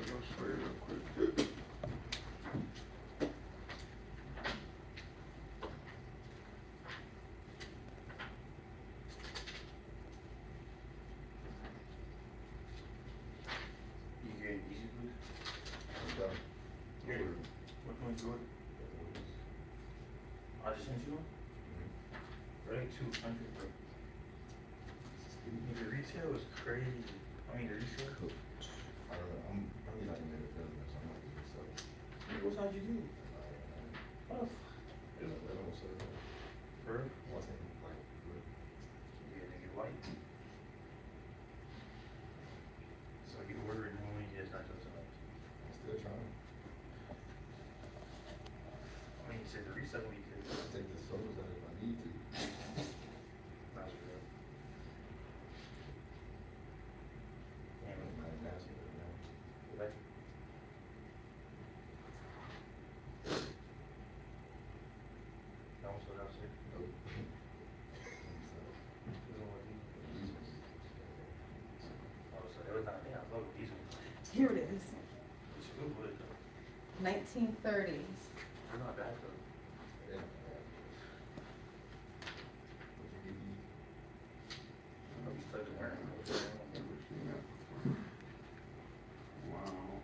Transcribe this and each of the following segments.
go straight real quick. You hear any easy food? Here. Which one's yours? I just sent you one? Right, 200, bro. The retail is crazy. I mean, the resale. I don't know, I'm probably not gonna make a business, I'm not gonna sell it. What size you do? What the f? I don't sell it. For real? What's in, like, good. Yeah, nigga, white. So you order it normally, yeah, it's not just enough. I'm still trying. I mean, you said the resale when you could. I'll take the sodas out if I need to. That's real. Damn, I'm not asking it now. like, that one sold out, sir. Nope. This one was these. These ones. Oh, so it was not, yeah, I love these ones. Here it is, It's good wood though. 1930s. They're not bad though. Yeah. What you give me? I'm used to wearing them. Never seen that before. Wow.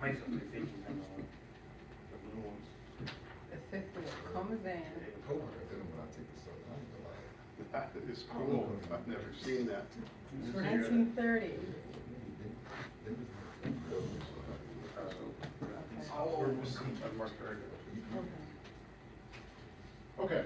Make some 350 and the blue ones. The 50 that comes in. The coworker did them when I take the soda, I ain't gonna lie. That is cool. I've never seen that. For 1930. I've marked right there. Okay. Okay.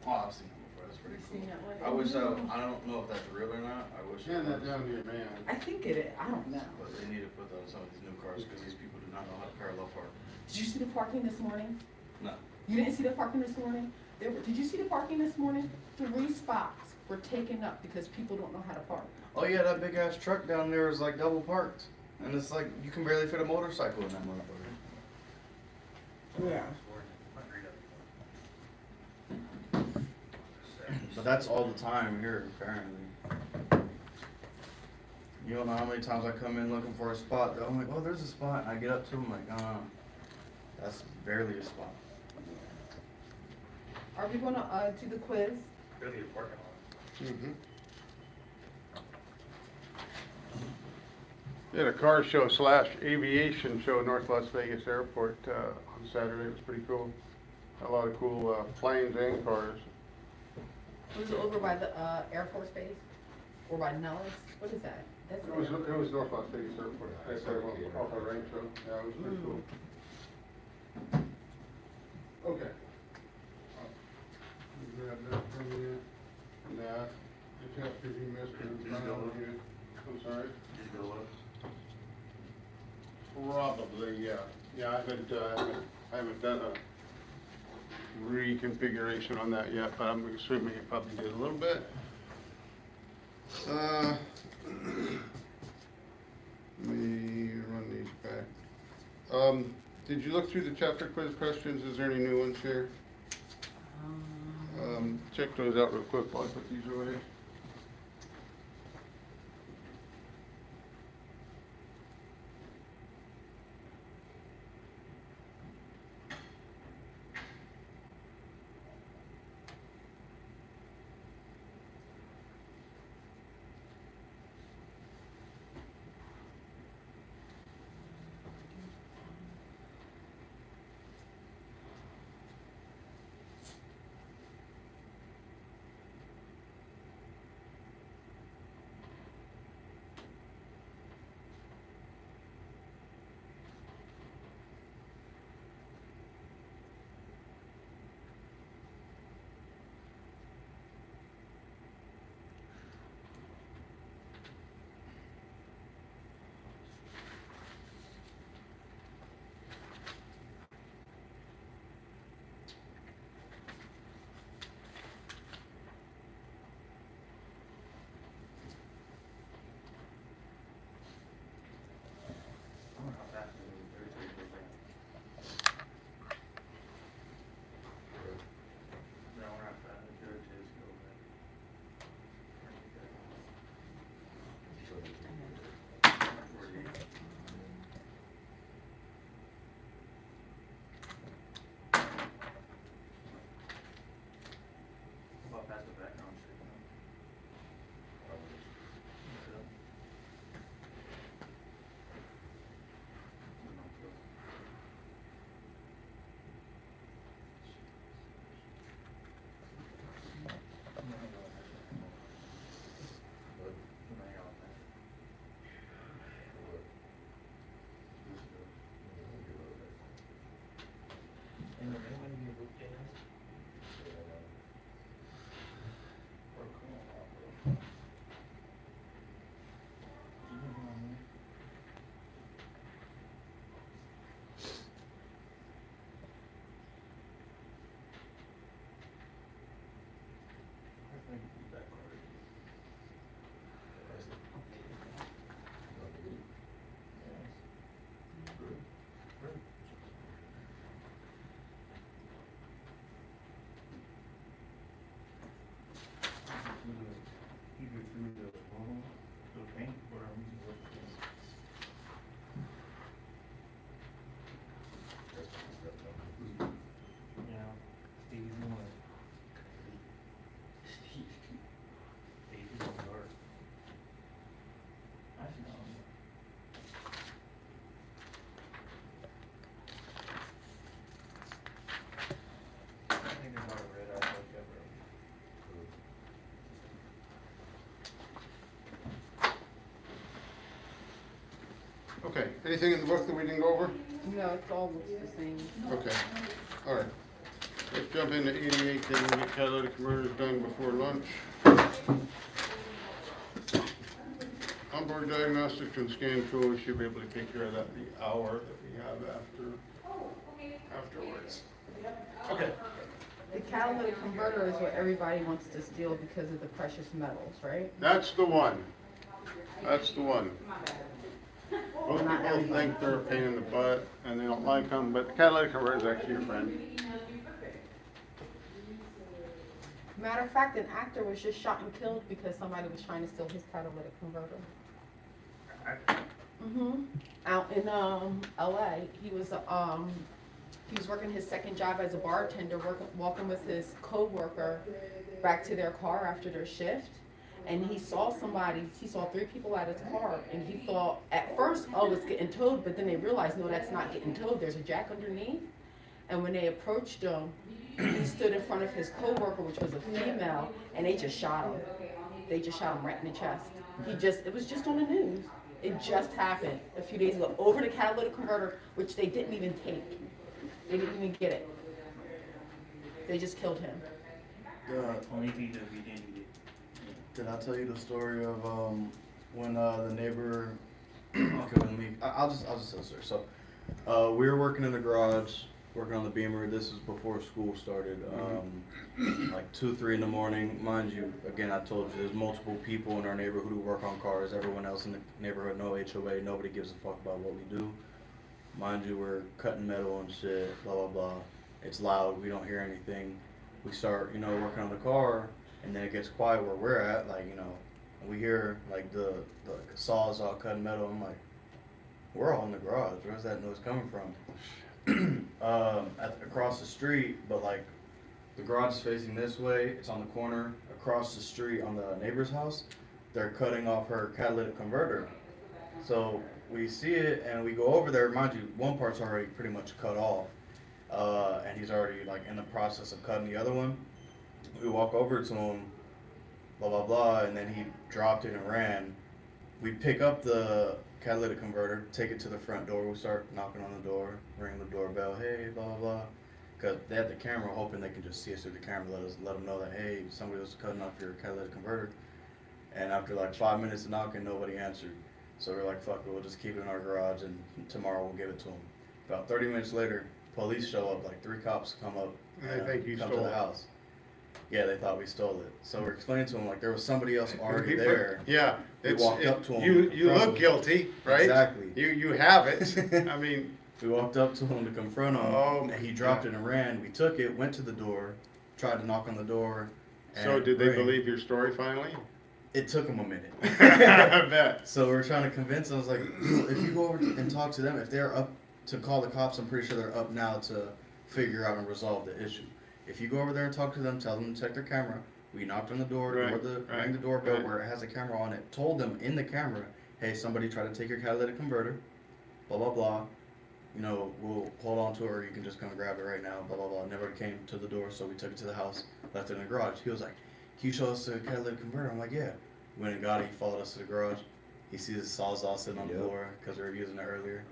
Oh, I've seen them before, that's pretty Seen cool. that one? I wish, I don't know if that's real or not, I wish. it Hand that was. down here, man. I think it is. I don't know. But they need to put that on some of these new cars, because these people do not know how to parallel park. Did you see the parking this morning? No. You didn't see the parking this morning? Did you see the parking this morning? 3 spots were taken up because people don't know how to park. Oh yeah, that big ass truck down there is like double parked, and it's like, you can barely fit a motorcycle in that motherfucker. Yeah. But that's all the time here, apparently. You don't know how many times I come in looking for a spot, though. I'm like, oh, there's a spot. And I get up to them, like, that's barely a spot. Are we gonna do the quiz? Really a parking lot. Mm-hmm. Did a car show / aviation show at North Las Vegas Airport on Saturday. It was pretty cool. A lot of cool planes and cars. Was it over by the Air Force Base? Or by Nellis? What is that? That's It was North Las Vegas Airport. That's off a range show. Yeah, it was pretty cool. Okay. You grab that from you. Nah, just have to be missed. I'm sorry. Just go up. Probably, yeah. Yeah, I haven't done a reconfiguration on that yet, but I'm assuming it probably did a little bit. Let me run these back. Did you look through the chapter quiz questions? Is there any new ones here? Check those out real quick while I put these away. Either through the paint or yeah, Steve's more. Steve is more dark. I know. I think there's not a red eye like that, bro. Okay, anything in the book that we didn't go over? No, it all looks the same. Okay, all right. Let's jump into 88, then we get catalytic converters done before lunch. Onboard diagnostics and scan tool, we should be able to take care of that in the hour that we have afterwards. Okay. The catalytic converter is what everybody wants to steal because of the precious metals, right? That's the one. That's the one. Most Not people everybody. think they're a pain in the butt and they don't like them, but the catalytic converter is actually your friend. Matter of fact, an actor was just shot and killed because somebody was trying to steal his catalytic converter. Out in LA, he was working his second job as a bartender, walking with his coworker back to their car after their shift, and he saw three people out of his car, and he thought at first, oh, it's getting towed, but then they realized, no, that's not getting towed. There's a jack underneath, and when they approached him, he stood in front of his coworker, which was a female, and they just shot him. They just shot him right in the chest. It was just on the news. It just happened a few days ago over the catalytic converter, which they didn't even take. They didn't even get it. They just killed him. Only if you didn't get. Did I tell you the story of when the neighbor? Okay, when me, I'll just tell the story. So, we were working in the garage, working on the Beamer. This was before school started. Like 2, 3 in the morning. Mind you, again, I told you there's multiple people in our neighborhood who work on cars. Everyone else in the neighborhood, no HOA. Nobody gives a fuck about what we do. Mind you, we're cutting metal and shit. Blah blah blah. It's loud. We don't hear anything. We start, working on the car. And then it gets quiet where we're at, like, we hear, like, the saws all cutting metal. I'm like, we're all in the garage. Where's that noise coming from? Across the street, but, like, the garage is facing this way. It's on the corner. Across the street on the neighbor's house, they're cutting off her catalytic converter. So we see it, and we go over there. Mind you, one part's already pretty much cut off. And he's already, like, in the process of cutting the other one. We walk over to him, blah, blah, blah, and then he dropped it and ran. We pick up the catalytic converter, take it to the front door. We start knocking on the door, ringing the doorbell, hey, blah, blah, blah. Because they had the camera, hoping they could just see us through the camera, let them know that, hey, somebody was cutting off your catalytic converter. And after like 5 minutes of knocking, nobody answered. So we're like, fuck it, we'll just keep it in our garage, and tomorrow we'll give it to them. About 30 minutes later, police show up, like 3 cops come up I think you come stole to the it. house. Yeah, they thought we stole it. So we're explaining to them like there was somebody else already there. Yeah. We walked up to him. You look guilty, right? Exactly. You have it. I mean, We walked up to him to confront him. Oh, and he dropped it and ran. We took it, went to the door, tried to knock on the door. so did they ring. believe your story finally? It took him a minute. I bet. So we're trying to convince them. I was like, if you go over and talk to them, if they're up to call the cops, I'm pretty sure they're up now to figure out and resolve the issue. If you go over there and talk to them, tell them to check their camera. We knocked on the door, Right, rang the doorbell right. where it has a camera on it, told them in the camera, hey, somebody tried to take your catalytic converter, blah, blah, blah. We'll hold on to it, or you can just come grab it right now, blah, blah, blah. Never came to the door, so we took it to the house, left it in the garage. He was like, can you show us the catalytic converter? I'm like, yeah. We went and got it, he followed us to the garage. He sees the sawzall sitting on the Yep. floor, because we were using it earlier.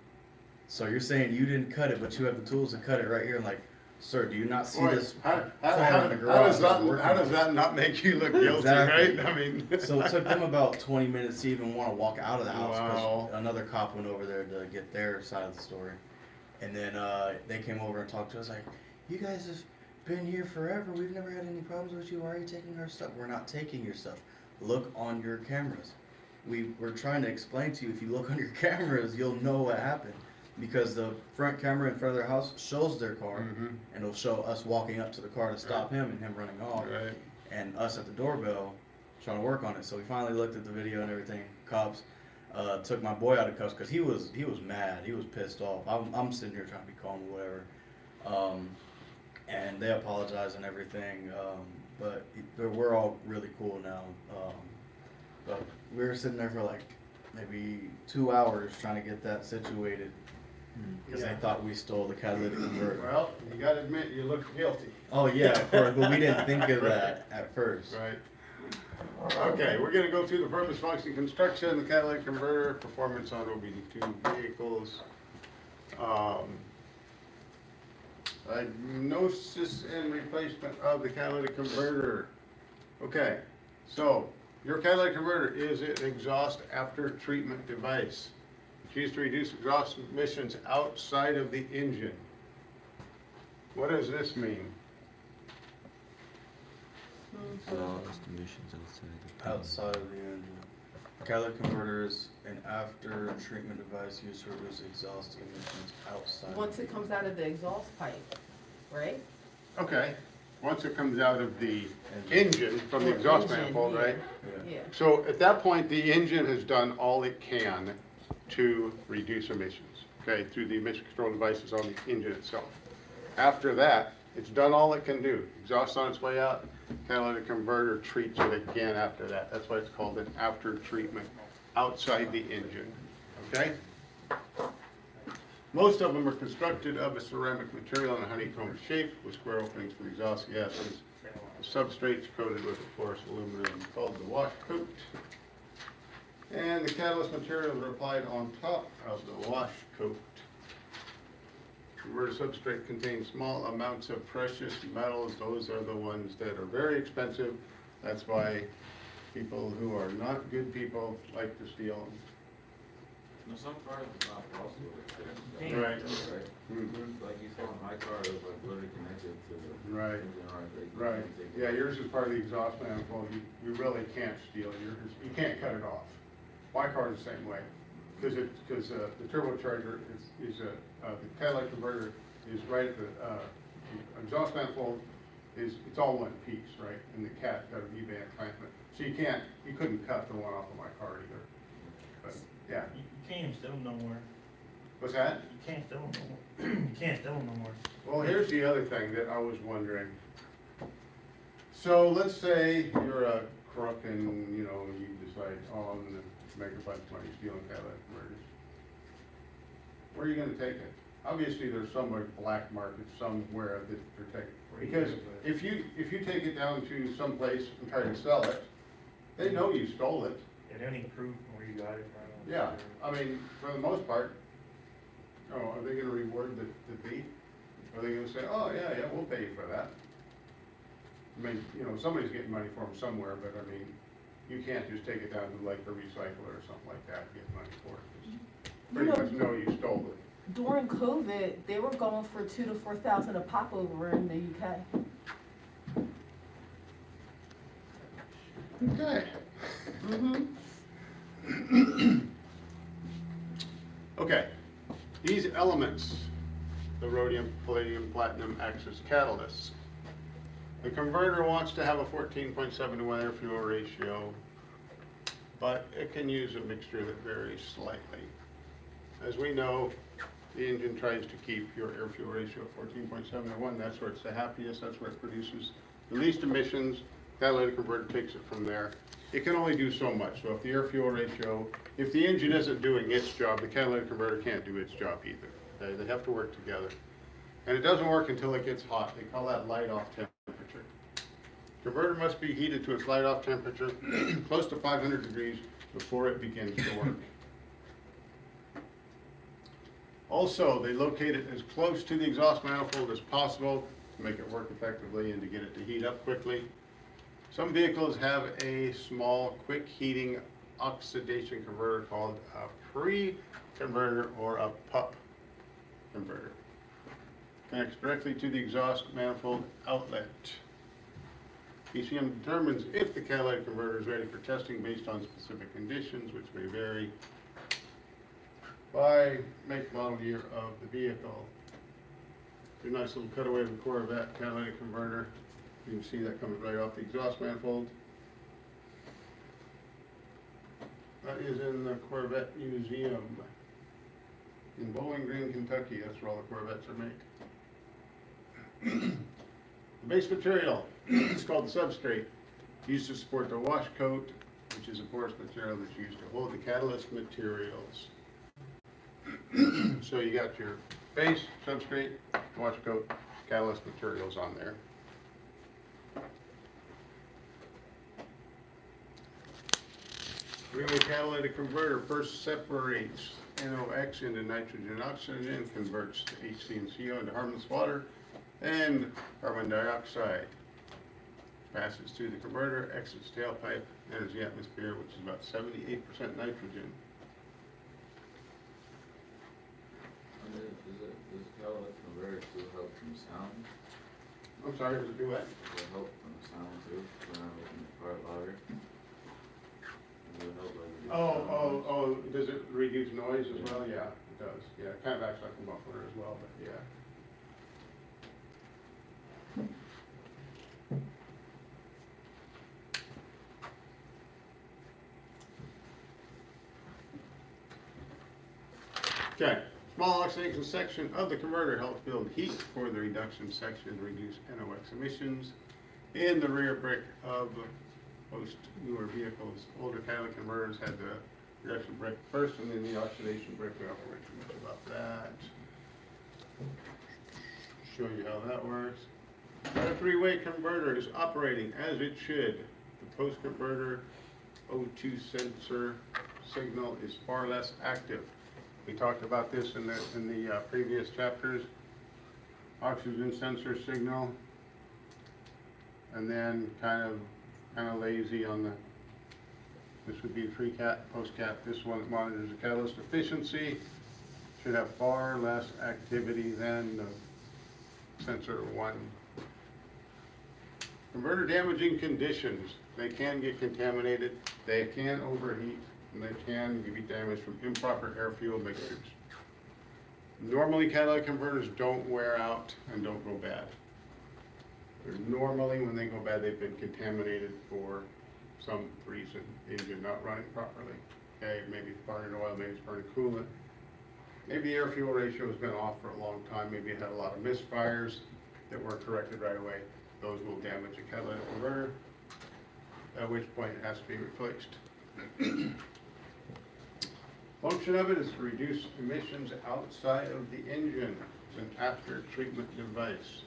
So you're saying you didn't cut it, but you have the tools to cut it right here, and like, sir, do you not see Boy, this how car in the does garage? that, working?" how does that not make you look guilty, Exactly. right? I mean. So it took them about 20 minutes to even want to walk out of the house Wow. because another cop went over there to get their side of the story. And then they came over and talked to us like, "You guys have been here forever. We've never had any problems with you. Why are you taking our stuff?" "We're not taking your stuff. Look on your cameras." We're trying to explain to you, if you look on your cameras, you'll know what happened. Because the front camera in front of their house shows their car, Mhm. and it'll show us walking up to the car to stop him and him running off, Right. and us at the doorbell trying to work on it. So we finally looked at the video and everything. Cops took my boy out of cuffs because he was mad. He was pissed off. I'm sitting here trying to be calm or whatever. And they apologized and everything. But we're all really cool now. But we were sitting there for like maybe 2 hours trying to get that situated because Yeah. they thought we stole the catalytic converter. Well, you gotta admit, you look guilty. Oh yeah, of course, but we didn't think of that at first. Right. Okay, we're gonna go through the purpose, function, construction, the catalytic converter, performance on OBD2 vehicles. Diagnosis and replacement of the catalytic converter. Okay, so your catalytic converter is an exhaust after treatment device. It's used to reduce exhaust emissions outside of the engine. What does this mean? Exhaust emissions outside the tank. Outside of the engine. Catalytic converter is an after treatment device used to reduce exhaust emissions outside. Once it comes out of the exhaust pipe, right? Okay, once it comes out of the engine from the exhaust Engine, manifold, yeah. right? Yeah. So at that point, the engine has done all it can to reduce emissions, okay, through the emission control devices on the engine itself. After that, it's done all it can do. Exhaust on its way out, catalytic converter treats it again after that. That's why it's called an after treatment outside the engine, okay? Most of them are constructed of a ceramic material in a honeycomb shape with square openings for exhaust gases. The substrate's coated with a porous aluminum called the wash coat. And the catalyst materials are applied on top of the wash coat. Converter substrate contains small amounts of precious metals. Those are the ones that are very expensive. That's why people who are not good people like to steal them. No, some cars it's not possible. Right. Right. Mhm. Like you said, my car is like literally connected to the Right. engine, like, Right, you can't take it. yeah, yours is part of the exhaust manifold, you really can't steal yours, you can't cut it off. My car is the same way, because the turbocharger the catalytic converter is right at the exhaust manifold it's all one piece, right? And the cat got a V-band clamping, so you couldn't cut the one off of my car either. But, yeah, You can't steal them no more. what's that? You can't steal them no more. You can't steal them no more. Well, here's the other thing that I was wondering. So let's say you're a crook and, you decide, oh, I'm gonna make a bunch of money stealing catalytic converters. Where are you gonna take it? Obviously, there's somewhere black market somewhere that they're taking. Because if you take it down to some place and try to sell it, they know you stole it. Yeah, they don't need proof where you got it from. Yeah, I mean, for the most part, are they gonna reward the thief? Are they gonna say, oh, yeah, we'll pay you for that? I mean, somebody's getting money for them somewhere, but I mean, you can't just take it down to like the recycler or something like that and get money for it. 'Cause pretty much know you stole it. During COVID, they were going for $2,000 to $4,000 a pop over in the UK. Okay. Mm-hmm. Okay, these elements, the rhodium, palladium, platinum, act as catalysts. The converter wants to have a 14.7 to 1 air fuel ratio, but it can use a mixture that varies slightly. As we know, the engine tries to keep your air fuel ratio at 14.7 to 1. That's where it's the happiest, that's where it produces the least emissions. Catalytic converter takes it from there. It can only do so much. So if the air fuel ratio, if the engine isn't doing its job, the catalytic converter can't do its job either. Okay? They have to work together. And it doesn't work until it gets hot. They call that light off temperature. Converter must be heated to its light off temperature, close to 500 degrees, before it begins to work. Also, they locate it as close to the exhaust manifold as possible to make it work effectively and to get it to heat up quickly. Some vehicles have a small quick heating oxidation converter called a pre-converter or a PUP converter. Connects directly to the exhaust manifold outlet. PCM determines if the catalytic converter is ready for testing based on specific conditions, which may vary by make, model, year of the vehicle. A nice little cutaway of the Corvette catalytic converter. You can see that coming right off the exhaust manifold. That is in the Corvette Museum in Bowling Green, Kentucky. That's where all the Corvettes are made. The base material is called the substrate, used to support the wash coat, which is a porous material that's used to hold the catalyst materials. So you got your base, substrate, wash coat, catalyst materials on there. Three-way catalytic converter first separates NOx into nitrogen oxygen, converts to HC and CO into harmless water and carbon dioxide. Passes through the converter, exits tailpipe, enters the atmosphere, which is about 78% nitrogen. Does catalytic converter still help from sound? I'm sorry, does it do what? Does it help from sound too, when I'm making the car louder? Does it help like reduce sound noise? Oh, does it reduce noise as well? Yeah, it does. Yeah, it kind of acts like a muffler as well, but yeah. Okay, small oxidation section of the converter helps build heat for the reduction section and reduce NOx emissions. In the rear brick of most newer vehicles, older catalytic converters had the reduction brick first and then the oxidation brick. We don't worry too much about that. Show you how that works. When a three-way converter is operating as it should, the post-converter O2 sensor signal is far less active. We talked about this in the previous chapters. Oxygen sensor signal, and then kind of lazy on the. This would be pre-cat, post-cat. This one that monitors the catalyst efficiency should have far less activity than the sensor one. Converter damaging conditions. They can get contaminated. They can overheat. And they can be damaged from improper air-fuel mixtures. Normally, catalytic converters don't wear out and don't go bad. They're normally, when they go bad, they've been contaminated for some reason. Engine not running properly. Okay, maybe it's burning oil, maybe it's burning coolant. Maybe the air-fuel ratio has been off for a long time. Maybe it had a lot of misfires that weren't corrected right away. Those will damage a catalytic converter, at which point it has to be replaced. Function of it is to reduce emissions outside of the engine. It's an after-treatment device.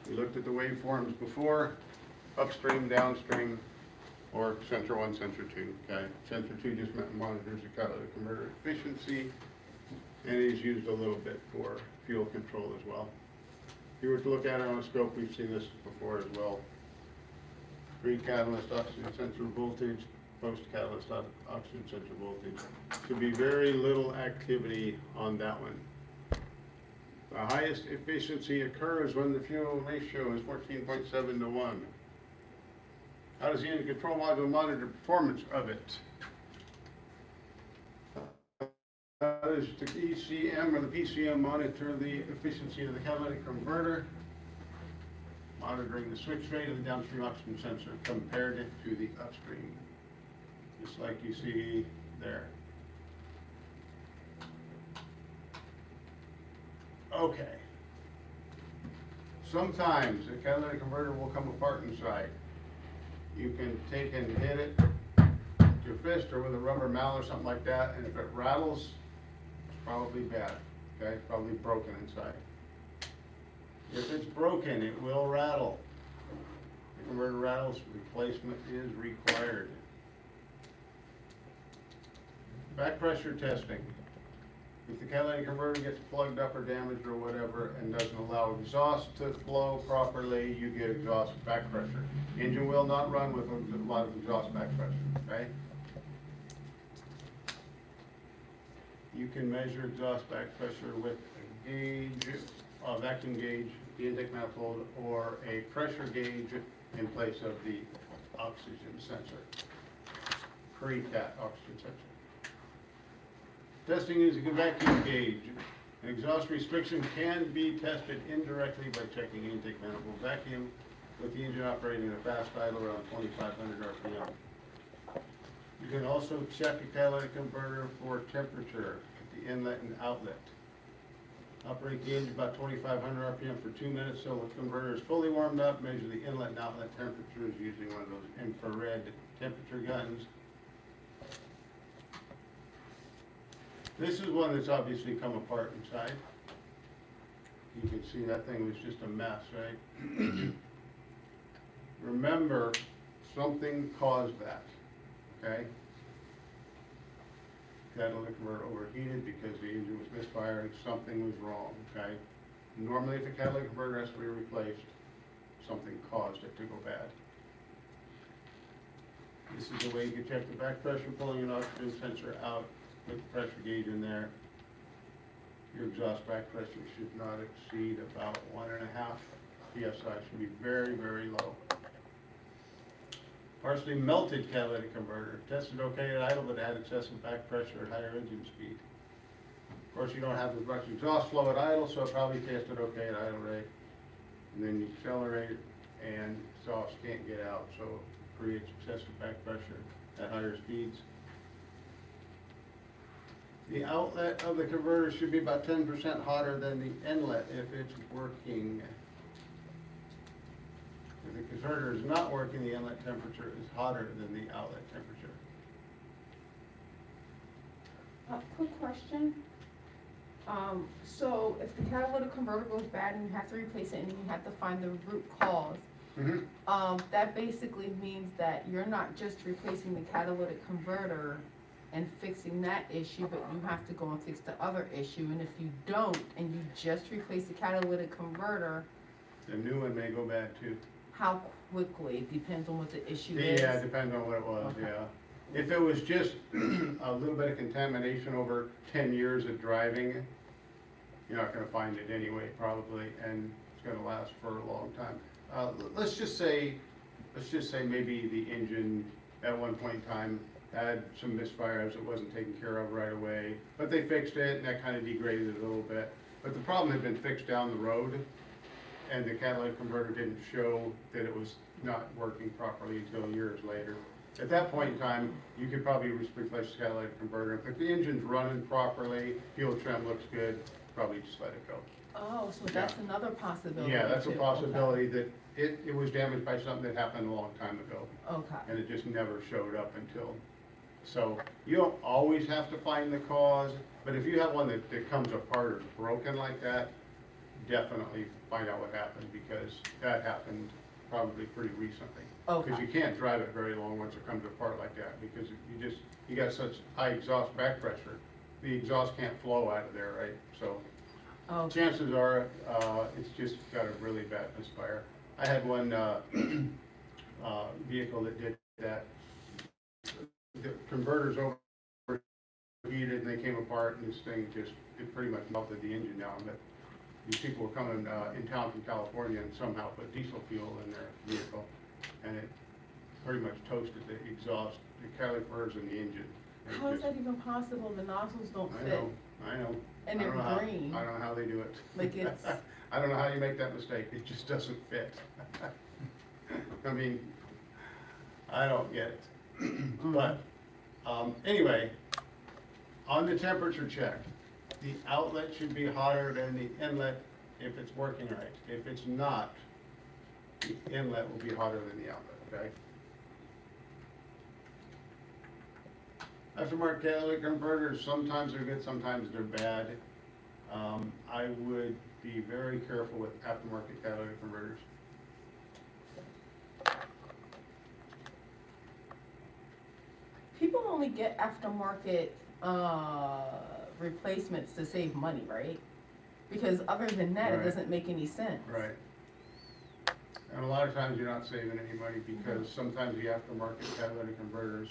We looked at the waveforms before, upstream, downstream, or sensor 1, sensor 2. Okay, sensor 2 just monitors the catalytic converter efficiency, and is used a little bit for fuel control as well. If you were to look at it on a scope, we've seen this before as well. Pre-catalyst oxygen sensor voltage, post-catalyst oxygen sensor voltage. Should be very little activity on that one. The highest efficiency occurs when the fuel ratio is 14.7 to 1. How does the engine control module monitor performance of it? How does the ECM or the PCM monitor the efficiency of the catalytic converter? Monitoring the switch rate of the downstream oxygen sensor compared it to the upstream. Just like you see there. Okay. Sometimes the catalytic converter will come apart inside. You can take and hit it with your fist or with a rubber mallet or something like that, and if it rattles, it's probably bad. Okay, it's probably broken inside. If it's broken, it will rattle. If the converter rattles, replacement is required. Back pressure testing. If the catalytic converter gets plugged up or damaged or whatever and doesn't allow exhaust to flow properly, you get exhaust back pressure. Engine will not run with a lot of exhaust back pressure, okay? You can measure exhaust back pressure with a gauge, a vacuum gauge, the intake manifold, or a pressure gauge in place of the oxygen sensor. Pre-cat oxygen sensor. Testing using a vacuum gauge. An exhaust restriction can be tested indirectly by checking intake manifold vacuum with the engine operating at a fast idle around 2,500 RPM. You can also check a catalytic converter for temperature at the inlet and outlet. Operate the engine about 2,500 RPM for 2 minutes so the converter is fully warmed up. Measure the inlet and outlet temperatures using one of those infrared temperature guns. This is one that's obviously come apart inside. You can see that thing was just a mess, right? Remember, something caused that, okay? Catalytic converter overheated because the engine was misfiring, something was wrong, okay? Normally, if a catalytic converter has to be replaced, something caused it to go bad. This is the way you can check the back pressure, pulling an oxygen sensor out, put the pressure gauge in there. Your exhaust back pressure should not exceed about 1.5 PSI, should be very, very low. Partially melted catalytic converter, tested okay at idle, but had excessive back pressure at higher engine speed. Of course, you don't have as much exhaust flow at idle, so it probably tested okay at idle rate. And then you accelerate and exhaust can't get out, so it creates excessive back pressure at higher speeds. The outlet of the converter should be about 10% hotter than the inlet if it's working. If the converter is not working, the inlet temperature is hotter than the outlet temperature. Quick question. So if the catalytic converter goes bad and you have to replace it and you have to find the root cause, that basically means that you're not just replacing the catalytic converter and fixing that issue, but you have to go and fix the other issue. And if you don't, and you just replace the catalytic converter, The new one may go bad too. how quickly? It depends on what the issue is. Yeah, it depends on what it was, Okay. yeah. If it was just a little bit of contamination over 10 years of driving, you're not gonna find it anyway, probably, and it's gonna last for a long time. Let's just say maybe the engine at one point in time had some misfires, it wasn't taken care of right away, but they fixed it and that kind of degraded it a little bit. But the problem had been fixed down the road, and the catalytic converter didn't show that it was not working properly until years later. At that point in time, you could probably replace the catalytic converter. If the engine's running properly, fuel trim looks good, probably just let it go. Oh, so that's another possibility. Yeah, that's a too. possibility that it was damaged by something that happened a long time ago, Okay. and it just never showed up until. So you don't always have to find the cause, but if you have one that comes apart or is broken like that, definitely find out what happened, because that happened probably pretty recently. Okay. Because you can't drive it very long once it comes apart like that, because you got such high exhaust back pressure, the exhaust can't flow out of there, right? So Okay. chances are, it's just got a really bad misfire. I had one vehicle that did that. The converters overheated and they came apart, and this thing it pretty much melted the engine down. But these people were coming in town from California and somehow put diesel fuel in their vehicle, and it pretty much toasted the exhaust, the catalytic converters, and the engine. And How is that even possible? The nozzles don't I fit. know, I know. And I they're don't know how- green. I don't know how they do it. Like it's- I don't know how you make that mistake, it just doesn't fit. I mean, I don't get it. But, anyway, on the temperature check, the outlet should be hotter than the inlet if it's working right. If it's not, the inlet will be hotter than the outlet, okay? Aftermarket catalytic converters, sometimes they're good, sometimes they're bad. I would be very careful with aftermarket catalytic converters. People only get aftermarket replacements to save money, right? Because other than that, it Right. doesn't make any sense. Right. And a lot of times you're not saving any money because sometimes the aftermarket catalytic converters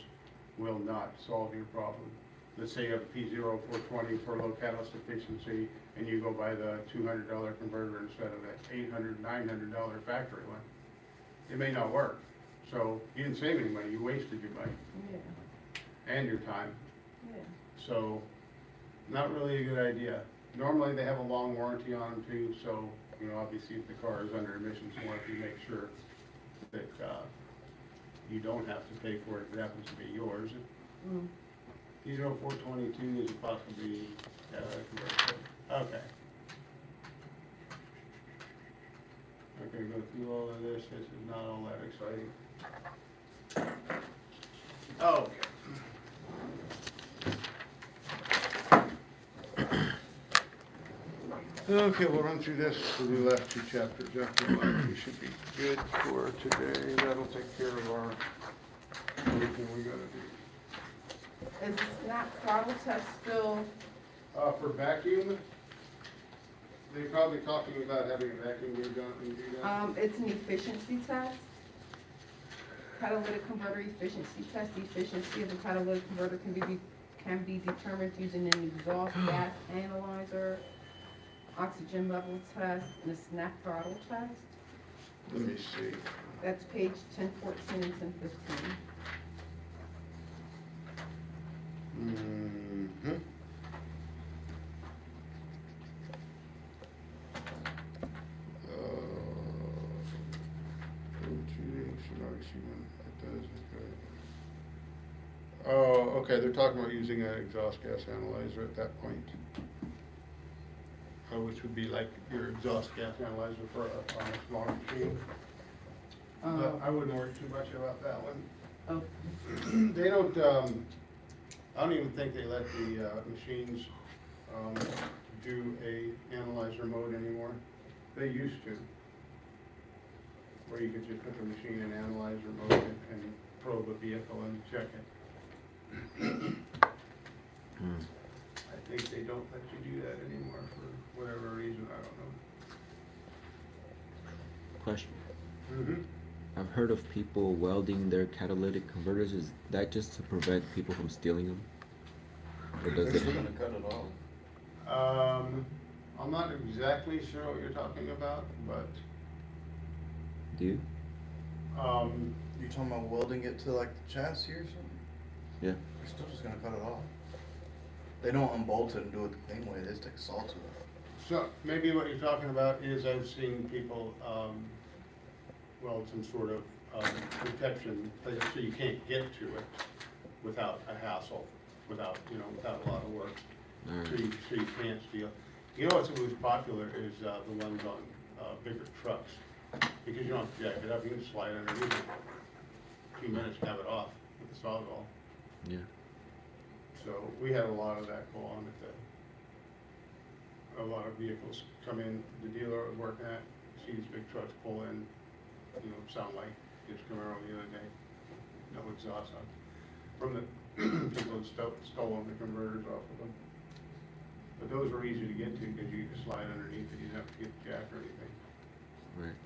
will not solve your problem. Let's say you have a P0420 for low catalyst efficiency and you go buy the $200 converter instead of that $800, $900 factory one. It may not work. So you didn't save any money, you wasted your money Yeah, and your time. yeah. So, not really a good idea. Normally, they have a long warranty on them too, so, you know, obviously if the car is under emissions warranty, make sure that, you don't have to pay for it if it happens to be yours. Mm. 0422 is possibly, convertible. Okay. Not gonna go through all of this is not all that exciting. Okay. Okay, we'll run through this for the last two chapters after lunch. We should be good for today. That'll take care of our, everything we gotta do. Is the snap throttle test still, For vacuum, they're probably talking about having a vacuum redone and do that. it's an efficiency test? Catalytic converter efficiency test. The efficiency of the catalytic converter can be determined using an exhaust gas analyzer, oxygen level test, and a snap throttle test. Let me see. That's page 1014 and 1015. Mm-hmm. Oh, okay, they're talking about using an exhaust gas analyzer at that point. Which would be like your exhaust gas analyzer for on a small machine. But I wouldn't worry too much about that one. Oh, They don't, I don't even think they let the machines do a analyzer mode anymore. They used to. Where you could just put the machine in analyzer mode and probe a vehicle and check it. I think they don't let you do that anymore for whatever reason, I don't Question. know. I've heard of people welding their catalytic converters. Is that just to prevent people from stealing them? Or does They're it? still gonna cut it off. I'm not exactly sure what you're talking about, but, Do you? You talking about welding it to like the chassis or something? Yeah. They're still just gonna cut it off. They don't unbolt it and do it the clean way, they just take salt to it. so maybe what you're talking about is I've seen people, weld some sort of, protection, so you can't get to it without a hassle, without a lot of work. Alright. So you can't steal. You know what's most popular is, the ones on, bigger trucks, because you don't have to jack it up, you can slide underneath it. 2 minutes, have it off with the sawzall. Yeah. So we had a lot of that go on at a lot of vehicles come in, the dealer I was working at, see these big trucks pull in, sound like just Camaro the other day, no exhaust on. From the people that stolen the converters off of them. But those were easy to get to because you could slide underneath it, you didn't have to get jack or anything. Right.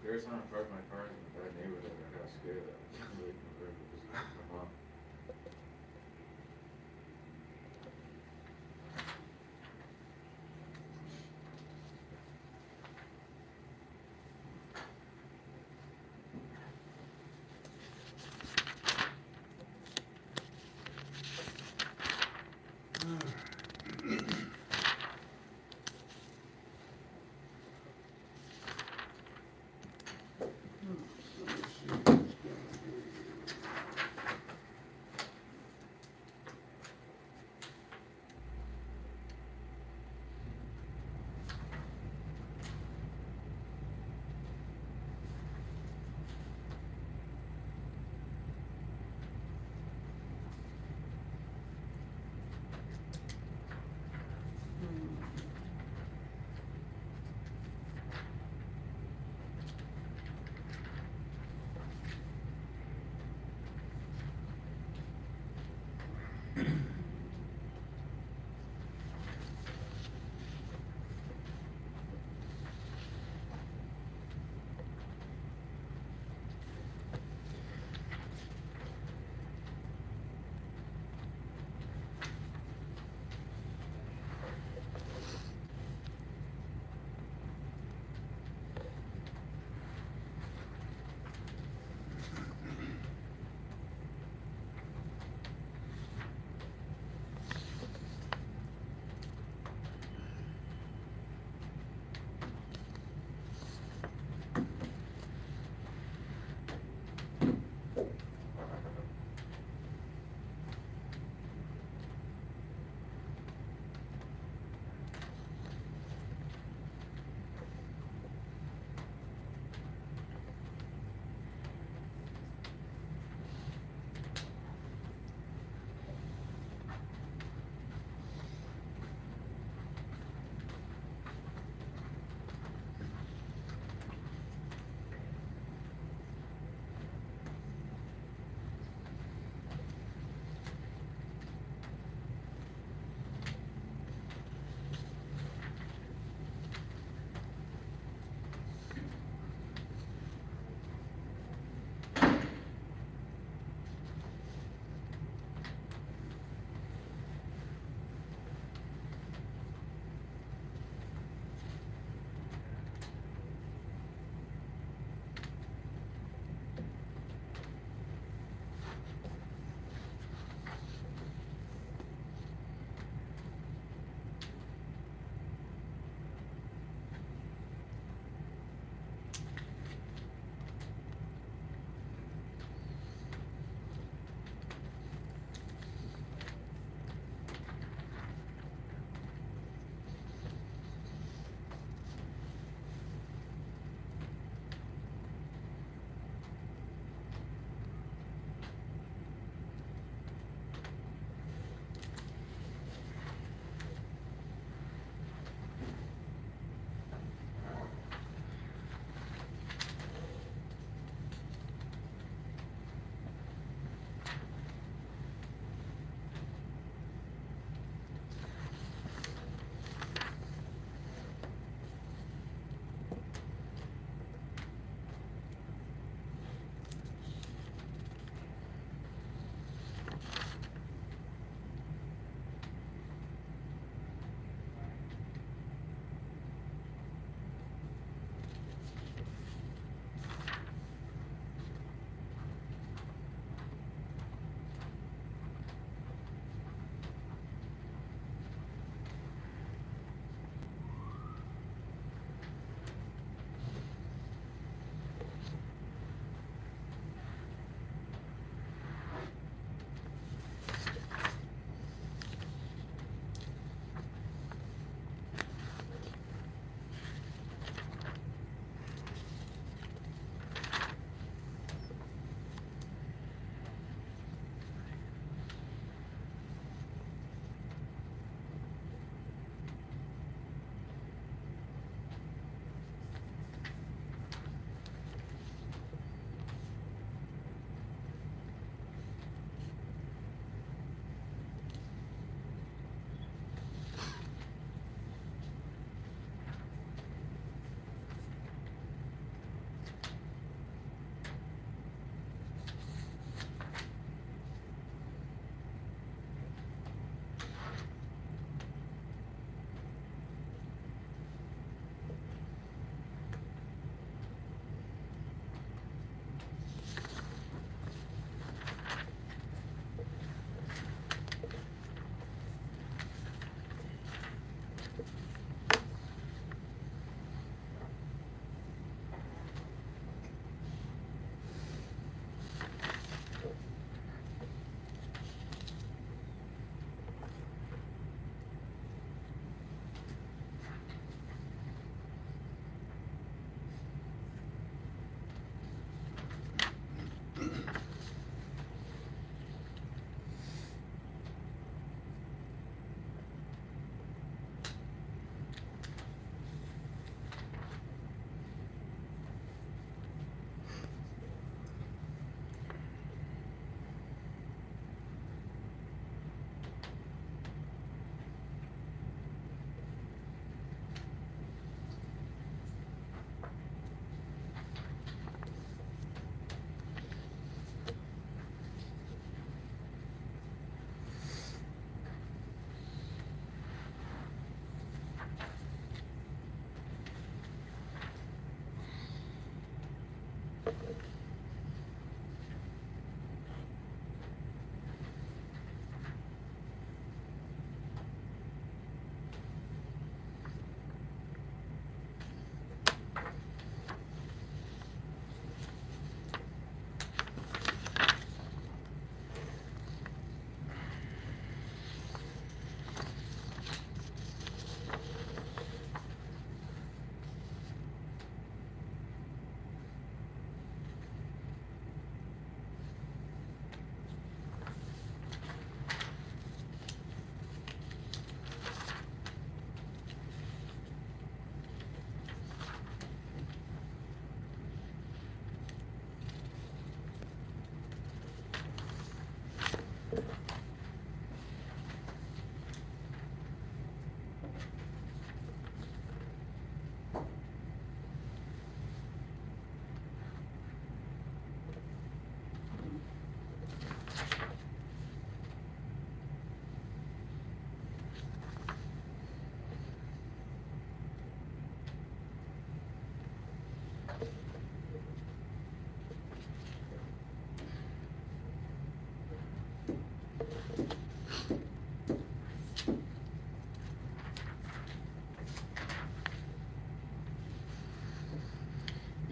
There's time I parked my car in a bad neighborhood and I got scared that I was really converted because of my mom.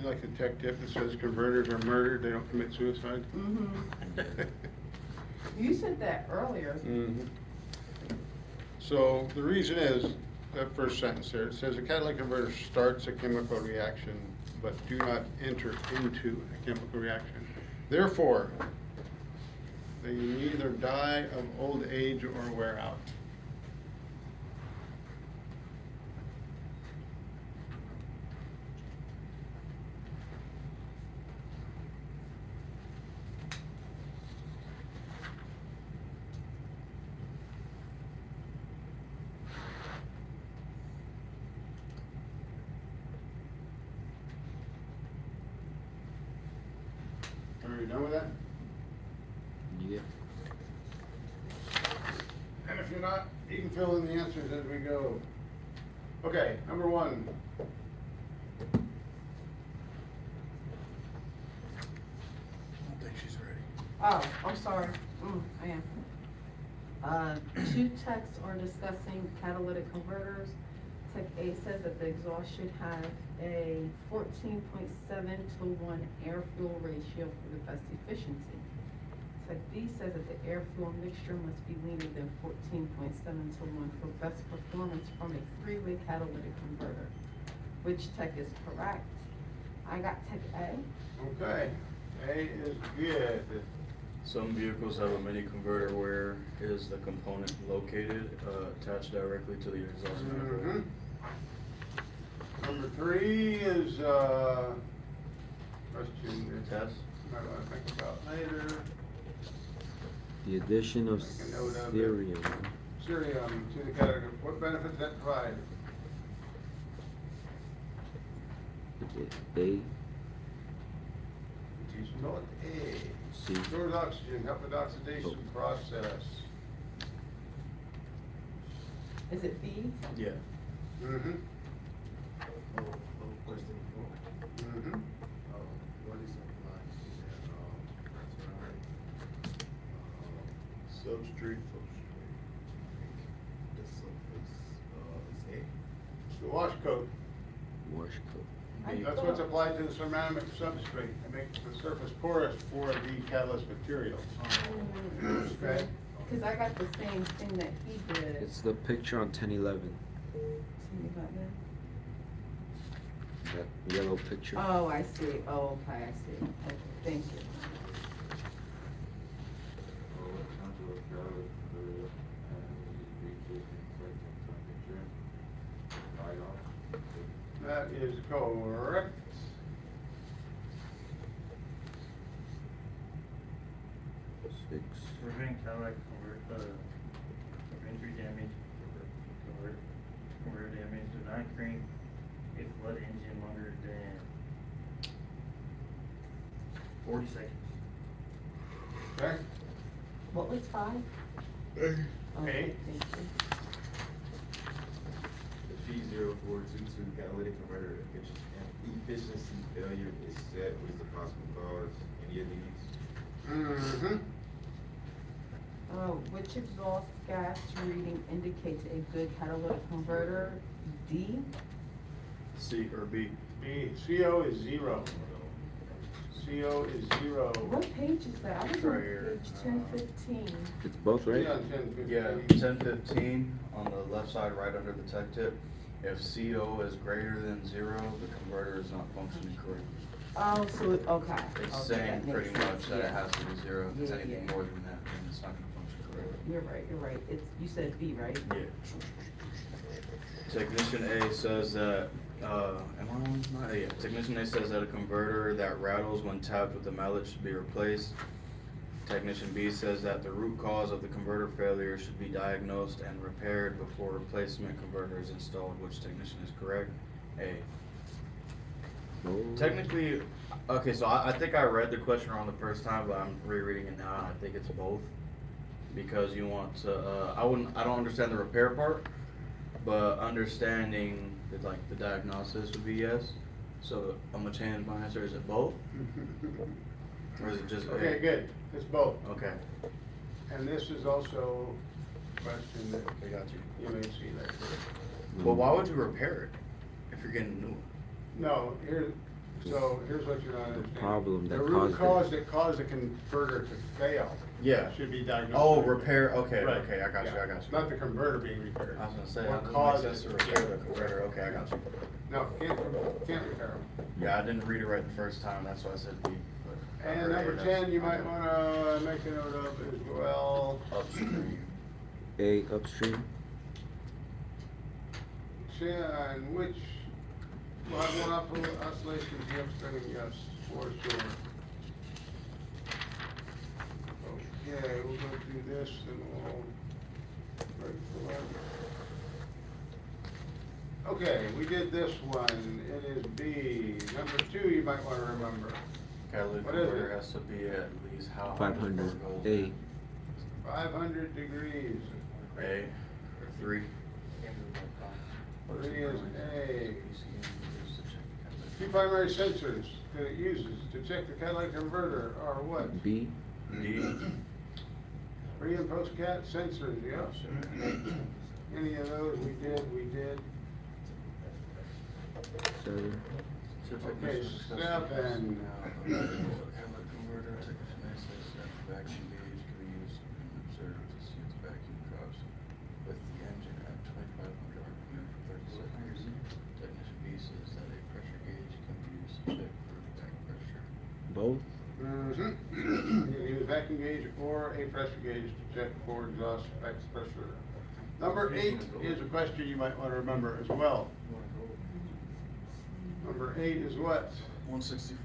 like the tech tip that says converters are murdered, they don't commit suicide? You said that earlier. Mhm. So the reason is, that first sentence there, it says a catalytic converter starts a chemical reaction, but do not enter into a chemical reaction. Therefore, they either die of old age or wear out. Are you done with that? Yeah. And if you're not, you can fill in the answers as we go. Okay, number one. I don't think she's ready. Oh, I'm sorry. I am. Two texts are discussing catalytic converters. Tech A says that the exhaust should have a 14.7:1 air-fuel ratio for the best efficiency. Tech B says that the air-fuel mixture must be leaner than 14.7:1 for best performance from a three-way catalytic converter. Which tech is correct? I got tech A. Okay, A is good. Some vehicles have a mini converter where is the component located, attached directly to the exhaust manifold. Number three is, question that Test? I might wanna think about later. The addition of Make a note of it. cerium. Cerium to the catalytic, what benefit does that provide? A, It is not A. C. Stores oxygen, help with oxidation process. Is it B? Yeah. Mm-hmm. Question four. Mm-hmm. What is applied to that, substrate? The surface, is A? It's the wash coat. Wash coat. I That's thought- what's applied to the ceramic substrate. It makes the surface porous for the catalyst material. Okay. Cause I got the same thing that he did. It's the picture on 1011. That yellow picture. Oh, I see. Oh, okay, I see. Okay, thank you. What kind of catalytic converter and reaches inflection temperature? Right off. That is correct. Six. Preventing catalytic injury damage, converter damage, do not crank a flood engine longer than 40 seconds. Okay. What was 5? A. Okay, thank you. The P0422 catalytic converter efficiency failure is set. What is the possible cause? Any of these? Mm-hmm. Which exhaust gas reading indicates a good catalytic converter? D? C or B? B. CO is 0. CO is 0. What page is that? I was Right on here. page 1015. It's both, right? Yeah, 10, 15. Yeah, 1015 on the left side, right under the tech tip. If CO is greater than 0, the converter is not functioning correctly. Oh, so, okay. It's Okay, saying that pretty makes sense, much that it yeah. has to be 0. If it's Yeah, anything yeah. more than that, then it's not gonna function correctly. You're right. It's, you said B, right? Yeah. Technician A says that, am I on? Yeah, Technician A says that a converter that rattles when tapped with a mallet should be replaced. Technician B says that the root cause of the converter failure should be diagnosed and repaired before replacement converter is installed. Which technician is correct? A. Oh. Technically, okay, so I think I read the question wrong the first time, but I'm rereading it now, and I think it's both. Because you want to, I don't understand the repair part, but understanding that like the diagnosis would be yes. So I'm gonna change my answer, is it both? Or is it just A? Okay, good. It's both. Okay, And this is also a question that I got you. you may see later. Well, why would you repair it if you're getting a new one? No, here, So here's what you're not understanding. problem that The root caused cause it. that caused the converter to fail Yeah. should be diagnosed. Oh, right. repair, okay, Right. okay, I got you, Yeah. I got you. Not the converter being repaired. I was gonna say, What that caused doesn't it? make sense to repair the converter, okay, I got you. No, can't repair them. Yeah, I didn't read it right the first time, that's why I said B. but I And heard A, number that's- 10, you might wanna make a note of as well. Upstream. A upstream. And which, will have one oscillation to the upstream, yes, for sure. Okay, we'll go through this and we'll break the line. Okay, we did this one, it is B. Number 2, you might wanna remember. Catalytic What is converter it? has to be at least how? 500. before it goes A. in? 500 degrees. A, 3. 3 is A. 2 primary sensors that it uses to check the catalytic converter are what? B. D. Pre and post cat sensors, yeah. Any of those we did. 7. Okay, 7. Catalytic converter, take a nice vacuum gauge can be used and observed to see its vacuum drops with the engine at 2500 RPM for 30 seconds. Technician B says that a pressure gauge can be used to check for back pressure. Both. You can use vacuum gauge or a pressure gauge to check for exhaust back pressure. Number 8 is a question you might want to remember as well. Number 8 is what? 165.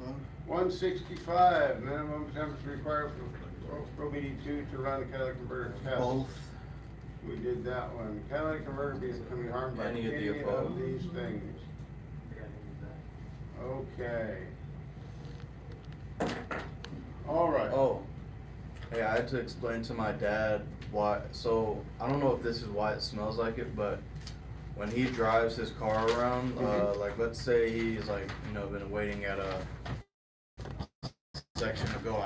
165, minimum temperature required for OBD2 to run the catalytic converter test. Both. We did that one. Catalytic converter becoming harmed by Any of the any above. of these things. Okay. All right. Oh, hey, I had to explain to my dad why. So I don't know if this is why it smells like it, but when he drives his car around, like let's say he's like, been waiting at a section to go out.